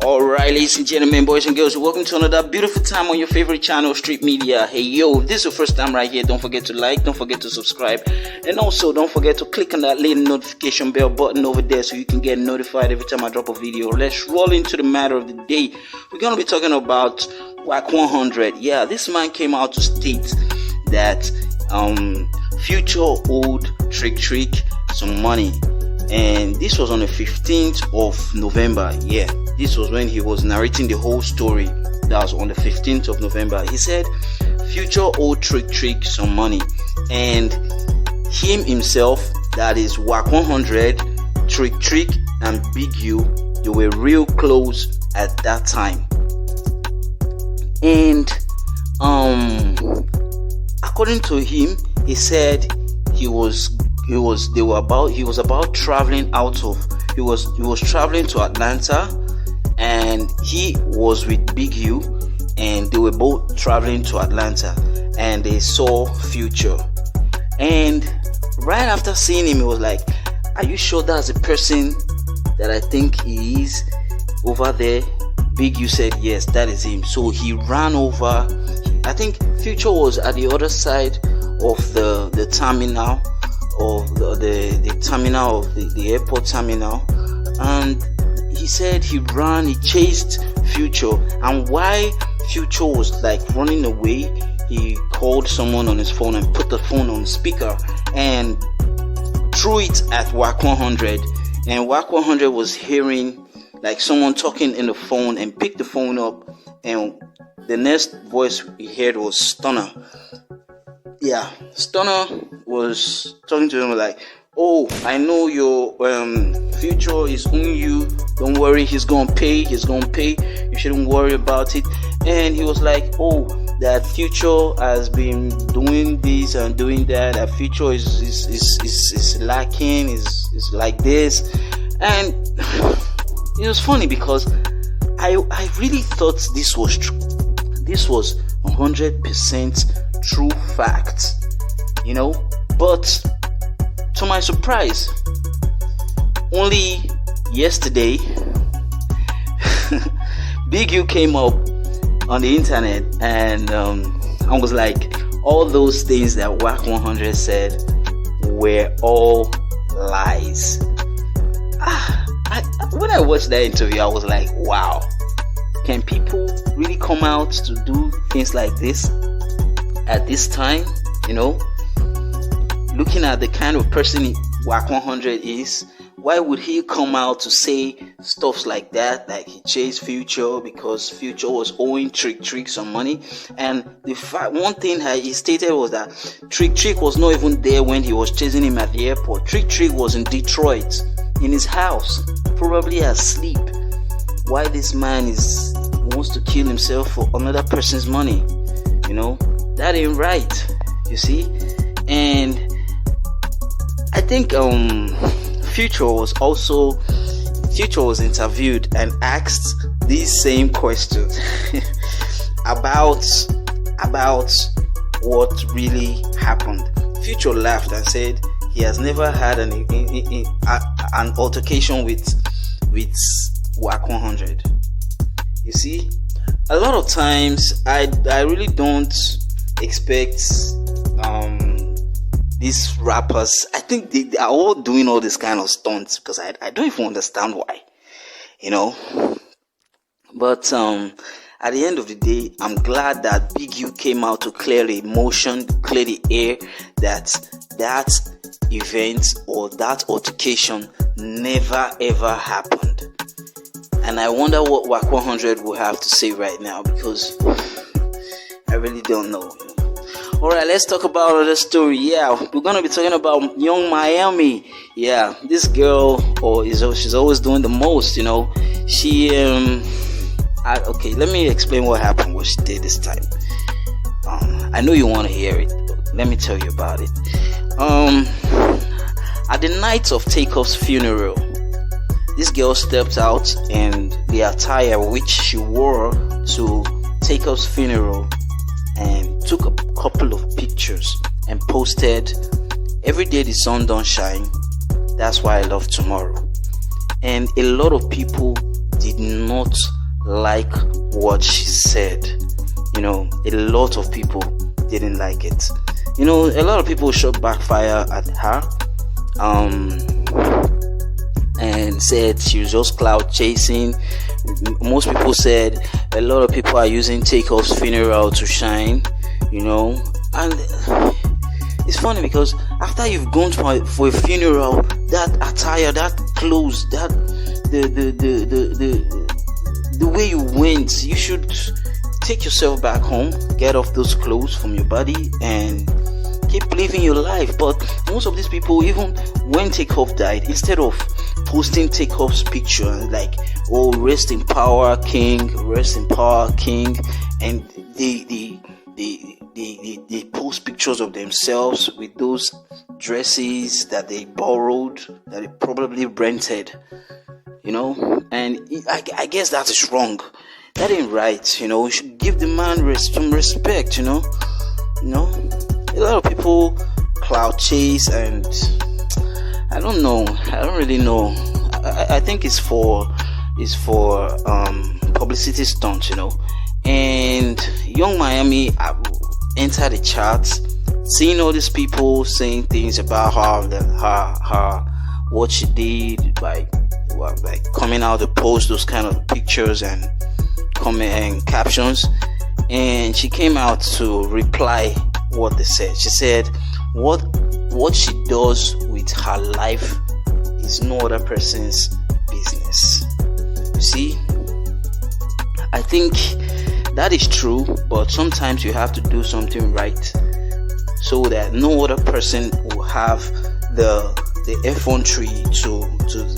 Alright, ladies and gentlemen, boys and girls, welcome to another beautiful time on your favorite channel, Street Media. Hey yo, if this is your first time right here, don't forget to like, don't forget to subscribe, and also don't forget to click on that little notification bell button over there so you can get notified every time I drop a video. Let's roll into the matter of the day. We're going to be talking about WAC 100. Yeah, this man came out to state that Future owed Trick some money, and this was on the 15th of November. Yeah, this was when he was narrating the whole story. That was on the 15th of November. He said Future owed Trick some money, and him himself, that is WAC 100, Trick and Big U, they were real close at that time. And according to him, he said he was traveling to Atlanta, and he was with Big U, and they were both traveling to Atlanta, and they saw Future. And right after seeing him, he was like, "Are you sure that's the person that I think he is over there?" Big U said, "Yes, that is him." So he ran over. I think Future was at the other side of the terminal, of the terminal of the airport terminal, and he said he chased Future, and while Future was like running away, he called someone on his phone and put the phone on the speaker and threw it at WAC 100, and WAC 100 was hearing like someone talking in the phone and picked the phone up, and the next voice he heard was Stunner. Yeah, Stunner was talking to him like, "Oh, I know your Future is owing you. Don't worry, he's gonna pay. You shouldn't worry about it." And he was like, "Oh, that Future has been doing this and doing that. That Future is lacking, is like this." And it was funny because I really thought this was true. This was 100% true fact, but to my surprise, only yesterday Big U came up on the internet, and I was like, all those things that WAC 100 said were all lies. When I watched that interview, I was like, wow, can people really come out to do things like this at this time? Looking at the kind of person WAC 100 is, why would he come out to say stuff like that, like he chased Future because Future was owing Trick some money? And the one thing he stated was that Trick was not even there when he was chasing him at the airport. Trick was in Detroit, in his house, probably asleep. Why this man wants to kill himself for another person's money? That ain't right, you see. And I think Future was interviewed and asked these same questions about what really happened. Future laughed and said he has never had an altercation with WAC 100. You see, a lot of times I really don't expect these rappers. I think they are all doing all this kind of stunts because I don't even understand why, but at the end of the day, I'm glad that Big U came out to clear the air, that event or that altercation never ever happened. And I wonder what WAC 100 will have to say right now, because I really don't know. Alright, let's talk about another story. Yeah, we're gonna be talking about Young Miami. Yeah, this girl, she's always doing the most, She okay, let me explain what happened, what she did this time. I know you want to hear it, but let me tell you about it. At the night of Takeoff's funeral, this girl stepped out in the attire which she wore to Takeoff's funeral and took a couple of pictures and posted, "Every day the sun don't shine, that's why I love tomorrow." And a lot of people did not like what she said. A lot of people didn't like it. A lot of people shot backfire at her, and said she was just cloud chasing. Most people said a lot of people are using Takeoff's funeral to shine, and it's funny because after you've gone for a funeral, that attire, that clothes, that the way you went, you should take yourself back home, get off those clothes from your body, and keep living your life. But most of these people, even when Takeoff died, instead of posting Takeoff's picture like, oh, rest in power king, and they post pictures of themselves with those dresses that they borrowed, that they probably rented, and I guess that is wrong. That ain't right. We should give the man some respect. A lot of people cloud chase, and I don't really know. I think it's for publicity stunts, And Young Miami entered the charts, seeing all these people saying things about her what she did by coming out to post those kind of pictures and comment and captions, and she came out to reply what they said. She said what she does with her life is no other person's business. You see, I think that is true, but sometimes you have to do something right so that no other person will have the effrontery to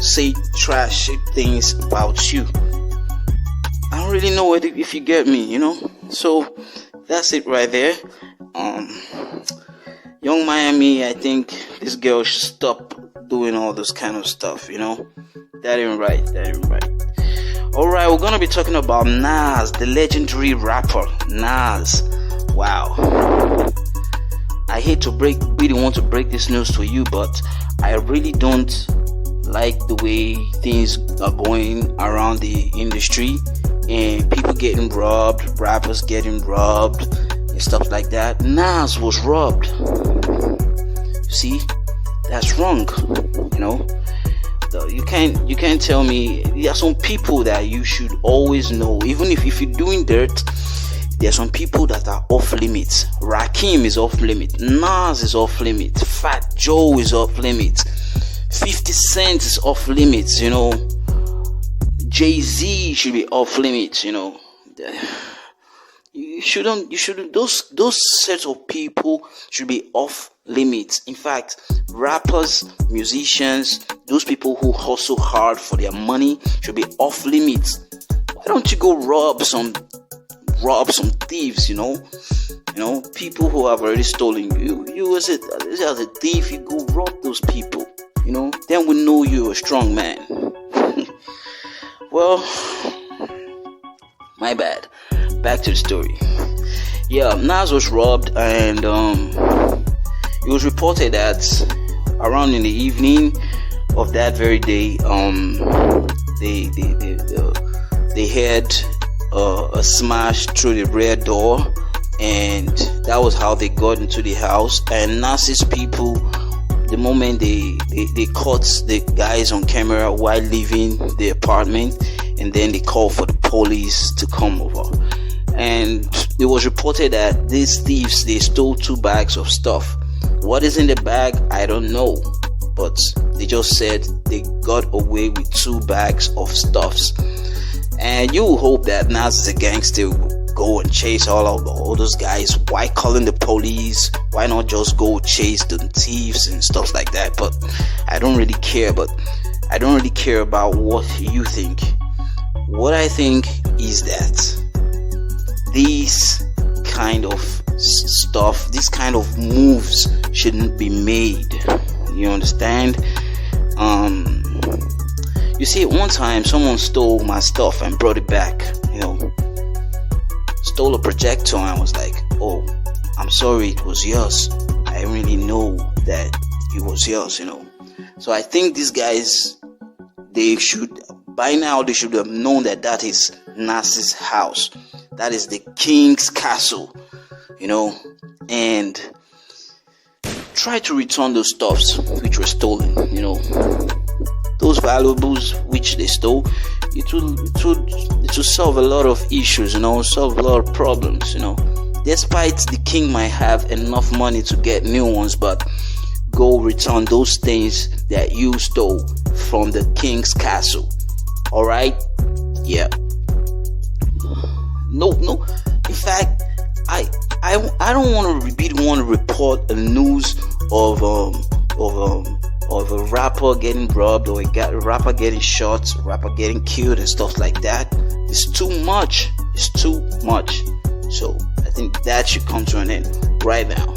say trash things about you. I don't really know if you get me, So that's it right there. Young Miami, I think this girl should stop doing all this kind of stuff, That ain't right. Alright, we're gonna be talking about Nas, the legendary rapper. Nas. Wow. I hate to really want to break this news to you, but I really don't like the way things are going around the industry, and people getting robbed, rappers getting robbed, and stuff like that. Nas was robbed. See, that's wrong. You can't tell me. There are some people that you should always know, even if you're doing dirt. There are some people that are off limits. Rakim is off limit. Nas is off limit. Fat Joe is off limit. 50 Cent is off limits. Jay-Z should be off limits. You shouldn't. Those sets of people should be off limits. In fact, rappers, musicians, those people who hustle hard for their money should be off limits. Why don't you go rob some thieves? People who have already stolen you as a thief, you go rob those people. Then we know you're a strong man. Well, my bad. Back to the story. Yeah, Nas was robbed, and it was reported that around in the evening of that very day, they heard a smash through the rear door, and that was how they got into the house. And Nas's people, the moment they caught the guys on camera while leaving the apartment, and then they called for the police to come over. And it was reported that these thieves, they stole 2 bags of stuff. What is in the bag, I don't know, but they just said they got away with 2 bags of stuffs. And you hope that Nas is a gangster, will go and chase all those guys. Why calling the police? Why not just go chase the thieves and stuff like that? But I don't really care. But I don't really care about what you think. What I think is that these kind of stuff, these kind of moves shouldn't be made. You understand? You see, at one time someone stole my stuff and brought it back. Stole a projector and was like, "Oh, I'm sorry, it was yours. I didn't really know that it was yours." So I think these guys, they should by now they should have known that that is Nas's house. That is the king's castle, and try to return those stuffs which were stolen, those valuables which they stole. It will solve a lot of issues, solve a lot of problems, Despite the king might have enough money to get new ones, but go return those things that you stole from the king's castle. Alright? Yeah. No. In fact, I don't want to report a news of a rapper getting robbed, or a rapper getting shot, a rapper getting killed and stuff like that. It's too much. So I think that should come to an end right now.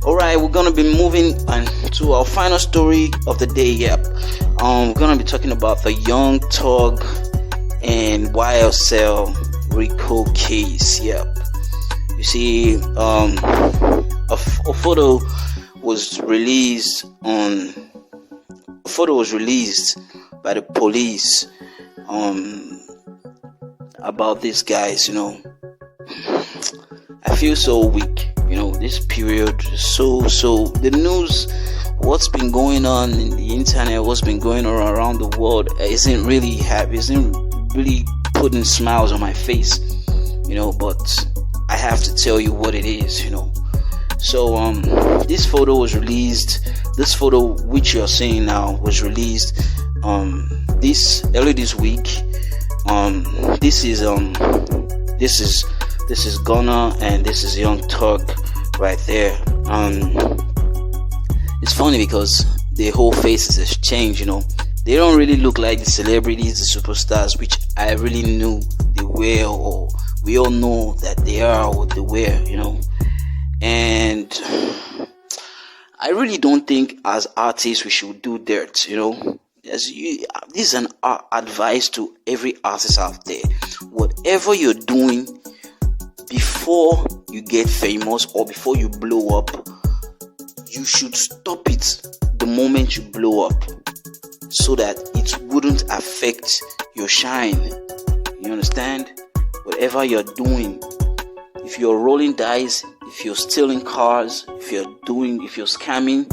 Alright, we're gonna be moving on to our final story of the day. Yep. We're gonna be talking about the Young Thug and YSL Rico case. Yep. You see, a photo was released by the police about these guys. I feel so weak. This period is so the news, what's been going on in the internet, what's been going on around the world isn't really happy, isn't really putting smiles on my face, but I have to tell you what it is, So this photo was released. This photo which you're seeing now was released early this week. This is Gunna and this is Young Thug right there. It's funny because their whole faces has changed, They don't really look like the celebrities, the superstars, which I really knew they were, or we all know that they are what they were, And I really don't think as artists we should do dirt, This is an advice to every artist out there. Whatever you're doing, before you get famous or before you blow up, you should stop it the moment you blow up, so that it wouldn't affect your shine. You understand? Whatever you're doing, if you're rolling dice, if you're stealing cars, if you're scamming,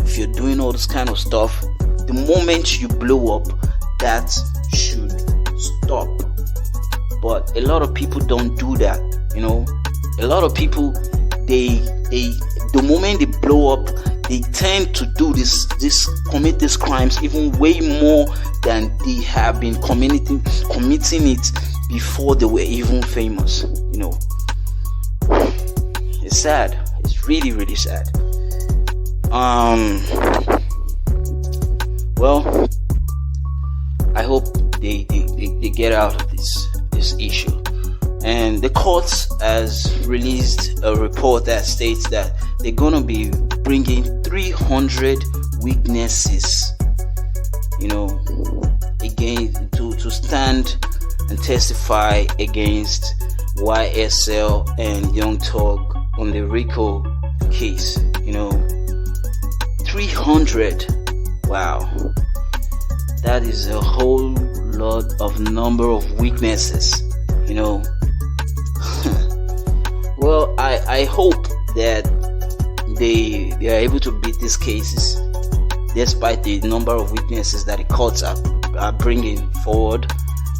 if you're doing all this kind of stuff, the moment you blow up, that should stop. But a lot of people don't do that, A lot of people, the moment they blow up, they tend to do commit these crimes even way more than they have been committing it before they were even famous. It's sad. It's really, really sad. Well, I hope they get out of this issue. And the courts has released a report that states that they're gonna be bringing 300 witnesses, again to stand and testify against YSL and Young Thug on the Rico case. 300. Wow, that is a whole lot of number of witnesses. Well, I hope that they are able to beat these cases, despite the number of witnesses that the courts are bringing forward.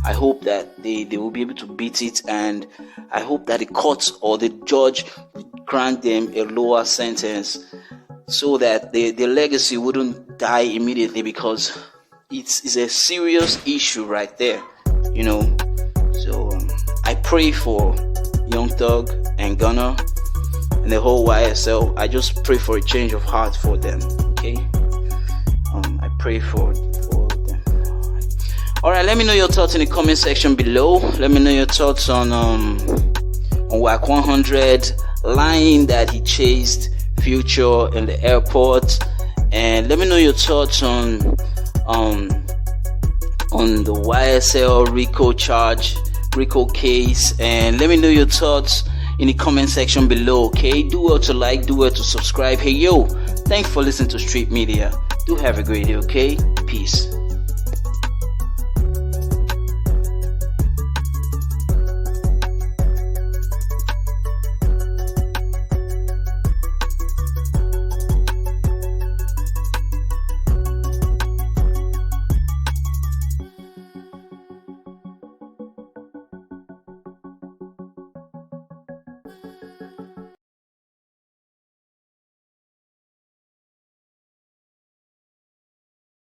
I hope that they will be able to beat it, and I hope that the courts or the judge grant them a lower sentence, so that the legacy wouldn't die immediately, because it's a serious issue right there, So I pray for Young Thug and Gunna and the whole YSL. I just pray for a change of heart for them. Okay, I pray for them. All right, let me know your thoughts in the comment section below. Let me know your thoughts on WAC 100 lying that he chased Future in the airport, and let me know your thoughts on the YSL Rico case, and let me know your thoughts in the comment section below. Okay, do well to like, do well to subscribe. Hey yo, thanks for listening to Street Media. Do have a great day. Okay, peace.